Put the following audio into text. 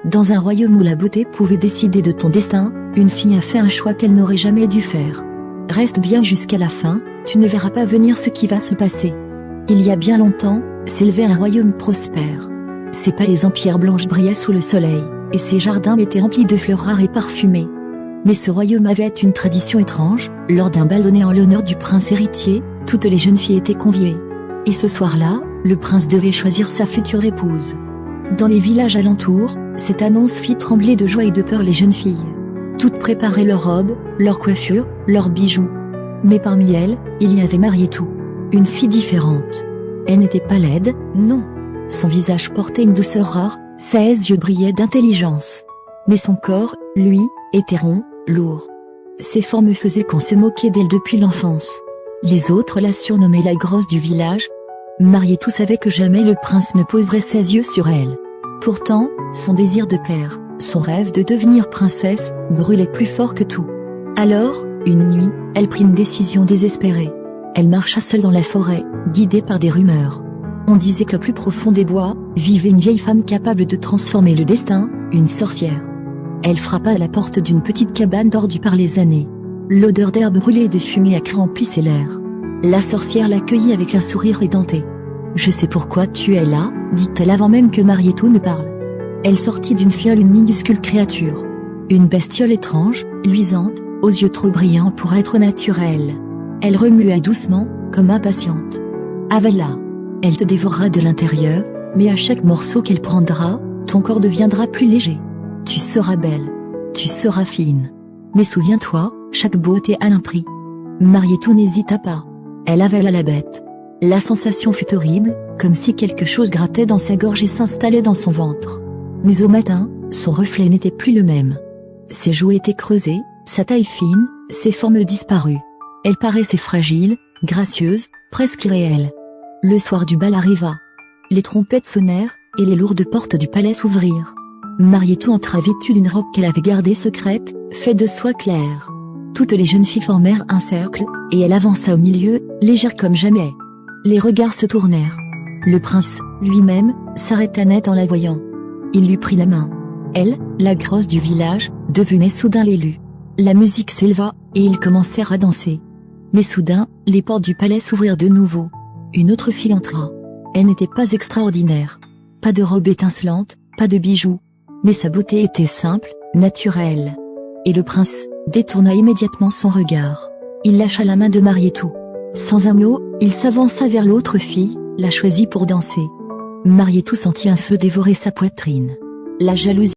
Dans un royaume où la beauté pouvait décider de ton destin, une fille a fait un choix qu'elle n'aurait jamais dû faire. Reste bien jusqu'à la fin, tu ne verras pas venir ce qui va se passer. Il y a bien longtemps, s'élevait un royaume prospère. Ses palais en pierre blanche brillaient sous le soleil, et ses jardins étaient remplis de fleurs rares et parfumées. Mais ce royaume avait une tradition étrange. Lors d'un bal donné en l'honneur du prince héritier, toutes les jeunes filles étaient conviées. Et ce soir-là, le prince devait choisir sa future épouse. Dans les villages alentours, cette annonce fit trembler de joie et de peur les jeunes filles. Toutes préparaient leurs robes, leurs coiffures, leurs bijoux. Mais parmi elles, il y avait Marietou. Une fille différente. Elle n'était pas laide, non. Son visage portait une douceur rare, ses yeux brillaient d'intelligence. Mais son corps, lui, était rond, lourd. Ses formes faisaient qu'on se moquait d'elle depuis l'enfance. Les autres la surnommaient la grosse du village. Marietou savait que jamais le prince ne poserait ses yeux sur elle. Pourtant, son désir de plaire, son rêve de devenir princesse, brûlait plus fort que tout. Alors, une nuit, elle prit une décision désespérée. Elle marcha seule dans la forêt, guidée par des rumeurs. On disait qu'au plus profond des bois, vivait une vieille femme capable de transformer le destin, une sorcière. Elle frappa à la porte d'une petite cabane tordue par les années. L'odeur d'herbe brûlée et de fumée acre emplissait l'air. La sorcière l'accueillit avec un sourire édenté. « Je sais pourquoi tu es là, » dit-elle avant même que Marietou ne parle. Elle sortit d'une fiole une minuscule créature. Une bestiole étrange, luisante, aux yeux trop brillants pour être naturelle. Elle remua doucement, comme impatiente. « Avala. Elle te dévorera de l'intérieur, mais à chaque morceau qu'elle prendra, ton corps deviendra plus léger. Tu seras belle. Tu seras fine. Mais souviens-toi, chaque beauté a un prix. » Marietou n'hésita pas. Elle avala la bête. La sensation fut horrible, comme si quelque chose grattait dans sa gorge et s'installait dans son ventre. Mais au matin, son reflet n'était plus le même. Ses joues étaient creusées, sa taille fine, ses formes disparues. Elle paraissait fragile, gracieuse, presque irréelle. Le soir du bal arriva. Les trompettes sonnèrent, et les lourdes portes du palais s'ouvrirent. Marietou entra vêtue d'une robe qu'elle avait gardée secrète, faite de soie claire. Toutes les jeunes filles formèrent un cercle, et elle avança au milieu, légère comme jamais. Les regards se tournèrent. Le prince, lui-même, s'arrêta net en la voyant. Il lui prit la main. Elle, la grosse du village, devenait soudain l'élu. La musique s'éleva, et ils commencèrent à danser. Mais soudain, les portes du palais s'ouvrirent de nouveau. Une autre fille entra. Elle n'était pas extraordinaire. Pas de robe étincelante, pas de bijoux. Mais sa beauté était simple, naturelle. Et le prince détourna immédiatement son regard. Il lâcha la main de Marietou. Sans un mot, il s'avança vers l'autre fille, la choisit pour danser. Marietou sentit un feu dévorer sa poitrine. La jalousie